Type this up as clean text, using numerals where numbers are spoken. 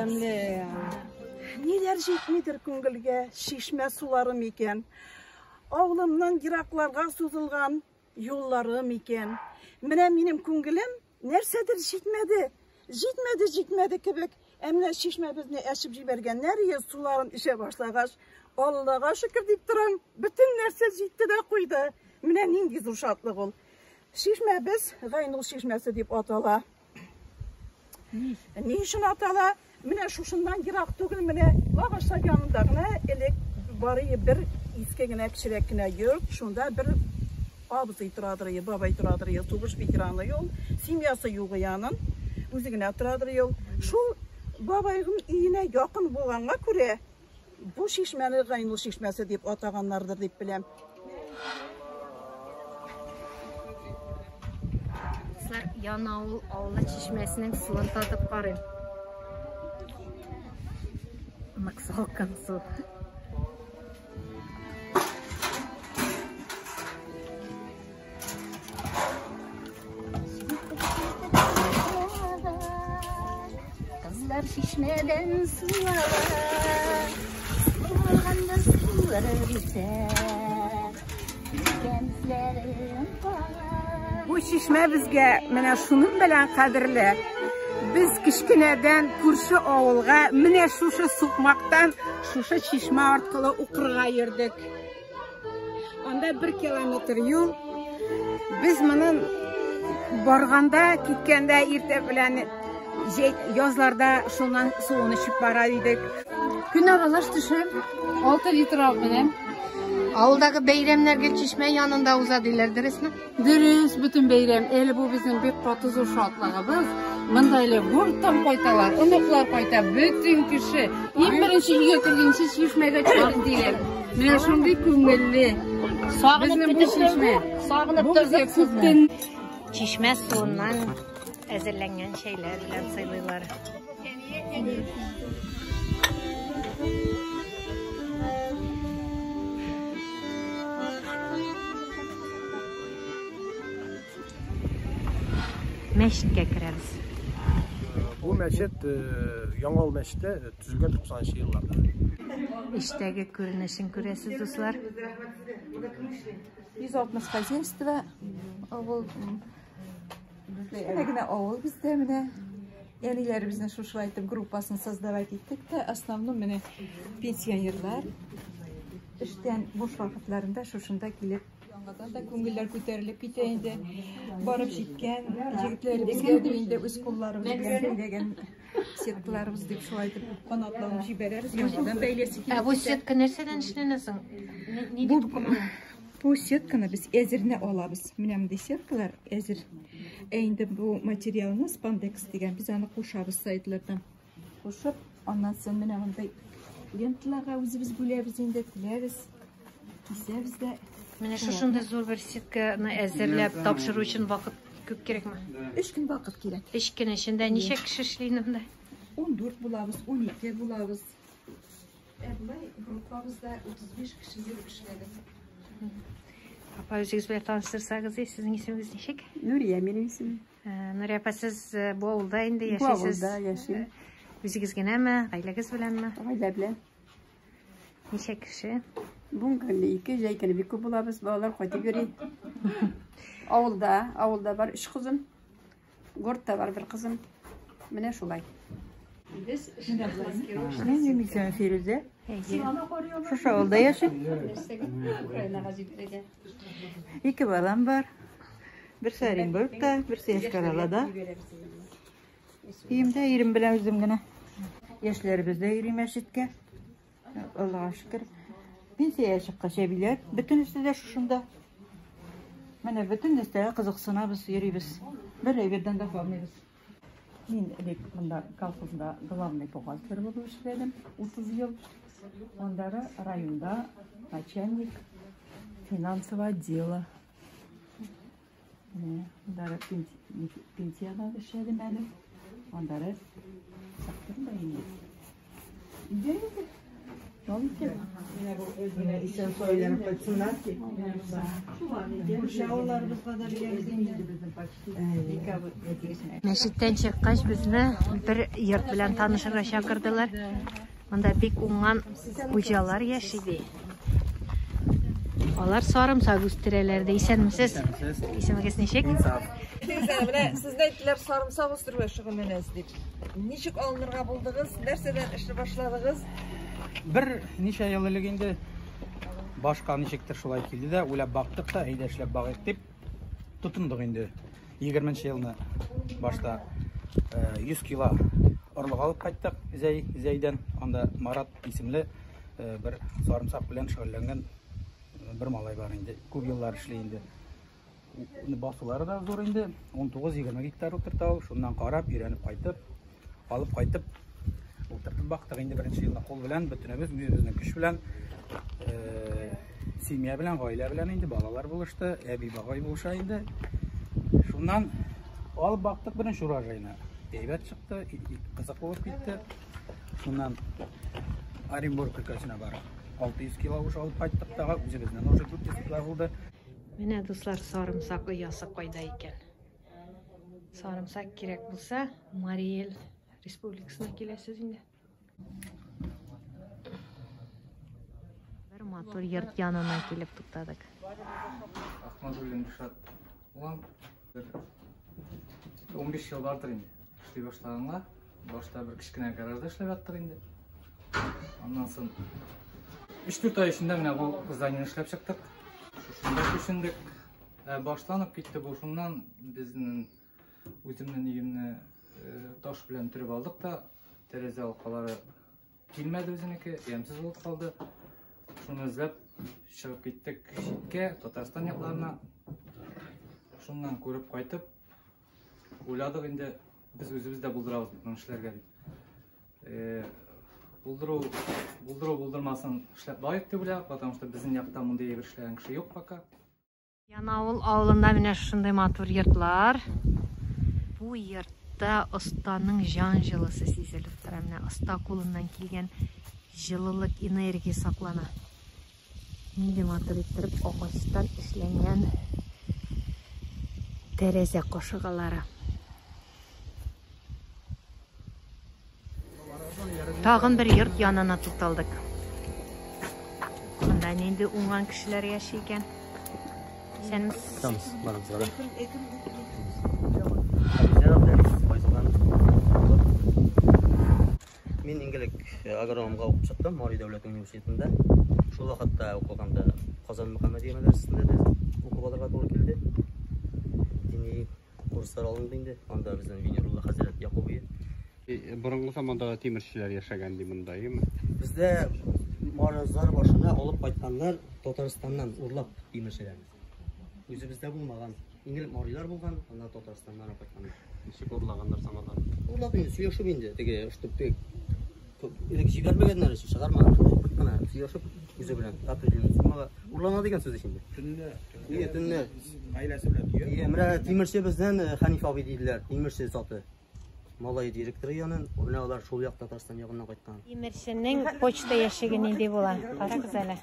Emle. Neler жетмейдір көңілге, шешме суларым екен. Ауылымнан жырақларға созылған yollarım екен. Міне менің көңілім нәрседір жетмеді кебек. Әміне шешме бізіне әшіп жібергенler суларын іше башлағаш. Аллаға шүкір дейіп тұрам, бүтін нәрсе жетті де қойды. Міне нендей зор шатлық ол. Шешме біз Ғайнул шешмесі деп атала. Не үшін атала? Міне шушындан жырақ түгіл, міне ағаштар янындағына елек бары бір искегіне кішіреккіне йөрт, шунда бір абызы тұрадыр, бабай тұрадыр, туғыш бекіраны ел, семьясы юғы янын, өзігіне тұрадыр ел. Шул бабайғын үйіне яқын болғанға көре, бұл шешмені Ғайнул шешмесі деп атағанлардыр деп білем. Yanavul Ağla çeşmesinin suyunu tadıp qarayım. Bak salqın su. Kızlar şişmeden sular, sularında suları biter, gençlerin var. Bu şişme bizge mene şunun bilen kadirli. Biz kişkineden kurşu oğulga mene şuşu sokmaktan şuşu şişme artkılı ukurga yirdik. Onda 1 kilometre yol. Biz bunun borganda, kitkende irte bilen yazlarda şundan suğunu içip baradıydık. Gün aralaş düşüp 6 litre al benim. Ağıldaki beyremlerge çeşme yanında uzadılar, dürüst mü? Dürüst, bütün beyrem. Eli bu bizim bir patızı şartlığımız. Mındayla vurtam koytalar, ılıklar koyta, bütün kişi. En birinci götürgünse çeşmeye çıkarın diyelim. Mene şimdi köngülli. Bizim bu çeşme. Sağınıp durduğunuz Çeşme suyundan hazırlanan şeyler ile sayılırlar. Meşitke kireriz. Bu meşit Yangal meşite tüzülgen 90 yıllarda. İşteki görünüşün göresiz dostlar. 160 хозяйство, avul, yine avul bizde mine, yenilerimizin şuşlaytıp grupasını sazdavat ettik de основном mine pensiyonerler, işten boş vakitlerinde şuşunda gelip yangadan da köngüller köterilip giteyinde barıp jitken jigitlerimizge deyinde öz kollarımız bilen degen setkalarımız dep şuaytıp kanatlanıp jibereriz. Yangadan beylesi. Bu setka nereden işlenirsin? Bu setkаны biz ezirine olabız. Minemde setkalar ezir. Eğinde bu materyalını spandex degen biz onu koşabız saytlardan. Koşup ondan sonra minemde lentlaga özümüz böleriz inde tileriz. Kiseriz de. Mene şuşunda zor bir setkаны әзерләп тапшыру için vakit köp gerek mi? 3 gün vakit gerek. 3 gün içinde neçe kişi işleyinimde? 14 bulabız, 12 bulabız. Bulay grupamızda 35 kişi işledik. Apa özünüz bilen tanıştırsanız, sizin isminiz neçek? Nuriye benim ismim. Nuriye apa siz bu avulda indi yaşaysınız? Bu avulda yaşayım. Özünüz gene mi? Aileniz bilen mi? Aile bilen. Neçe kişi? Bunun iki jaykını bir kubulabız, bağlar koydu göreyim. Avulda var 3 kızım. Gort'ta var bir kızım. Mine şulay. Ne güzel Firuze. Şu avulda yaşayım. 2 balam var. Bir Sarin Bölük'te, bir Seşkarala'da. Diyeyim de 20 bilen üzüm gene. Yaşlarımızda 20 yaşıtken. Allah'a şükür. Pensiyaya çıkışabilir. Bütün üstüde şuşunda. Mene bütün üstüde kızıksınabız, yürüyüz. Bir evden de kalmayız. Ben bunda kalkızda главный бухгалтер болып işledim. 30 yıl. Onları rayonda начальник финансового отдела. Onları pensiyada işledim benim. Onları saktım da yine. İşte söylenip kaçsınlar ki. Uşağlarımızla da Мәчеттән чыккач безне бер йорт белән танышырга чакырдылар. Монда бик уңган хуҗалар яши ди. Алар сарымсак үстерәләр ди. Исәнмесез? Исемегез ничек? Siz de ettiler sarımsak üstürme şükrünenizdir. Niçik alınırga buldunuz? Nereden işe başladınız? Bir neçə ел элек инде башка ничектер шулай килде дә, уйлап бактык та, әйдә эшләп багыйк дип тотындык инде. 20-нче елны башта 100 кило орлык алып кайттык Зәйдән. Анда Марат исемле бер сарымсак белән шөгыльләнгән бер малай бар инде. Күп еллар эшли инде. Басулары да зур инде. 19-20 гектар утырта ул. Шуннан карап, өйрәнеп кайтып, алып кайтып утыртып бактык инде беренче елда кол белән, бөтенебез үзебезнең көч белән, семья белән, гаилә белән инде балалар булышты, әби багай булыша инде. Шуннан алып бактык беренче урожайны. Әйбәт чыкты, кызык булып китте. Шуннан Оренбург өлкәсенә барып 600 кило уш алып кайттык та, үзебезнең уже 400 кило булды. Менә дуслар, сарымсак оясы кайда икән? Сарымсак кирәк булса, Мари Эл Республикасына киләсез инде. Бер матур йорт янына килеп туктадык. Ахмадуллин Ришат. Улам 15 ел бардыр инде. Эшли башлаганга, башта бер кичкенә гаражда эшләп яттык инде. Аннан соң 3-4 ай эчендә менә бу зданияны эшләп чыктык. Шунда күчендек. Башланып китте бу. Шуннан безнең үземнең өемне таш белән түреп алдык та, тәрәзә алкалары килмәде үзенеке, ямсыз булып калды. Шуны эзләп чыгып киттек читкә, Татарстан якларына. Шуннан күреп кайтып, уйладык инде без үзебез дә булдырабыз бу эшләргә дип. Булдырмасын эшләп лайык дип уйлап, потому что безнең якта мондый бер эшләгән кеше юк пока. Янавыл авылында менә шундый матур йортлар. Бу йортта останың жан җылысы сизелеп тора. Менә оста кулыннан килгән җылылык, энергия саклана. Нинди матур иттереп агачтан эшләнгән тәрәзә кашыгалары. Тагын бер йорт янына тукталдык. Монда нинди уңган кешеләр яши икән? Estamos, barabızlara. Мен инглек агрономга окуп чыктым Мари Дәүләт университетында. Шул вакытта укыганда Казан Мөхәммәдия мәдрәсәсендә дә укып алырга туры килде. Дини курслар алынды инде. Анда безнең Венерулла хәзрәт Якубия. Борынгы заманда тимерчеләр яшәгән ди монда, яме? Бездә Маразлар башына алып кайтканнар Татарстаннан урлап тимерчеләрне. Үзебездә булмаган. Иңел Марилар булган, анда Татарстаннан алып кайтканнар. Ничек урлаганнар самадан? Урлап инде сөйләшеп инде. Теге штук элек җибәрмәгәннәр өчен чыгармаган. Кына сөйләшеп үзе белән определенный суммага урлана дигән сүз ичинде. Төнне Гаиләсе белән йөр. Менә тимерче бездән Хәниф абый диделәр. Тимерче заты. Малай директоры янын, менә алар шул як Татарстан ягыннан кайткан. Тимерченең почта яшәгән инде була. Карагыз әле.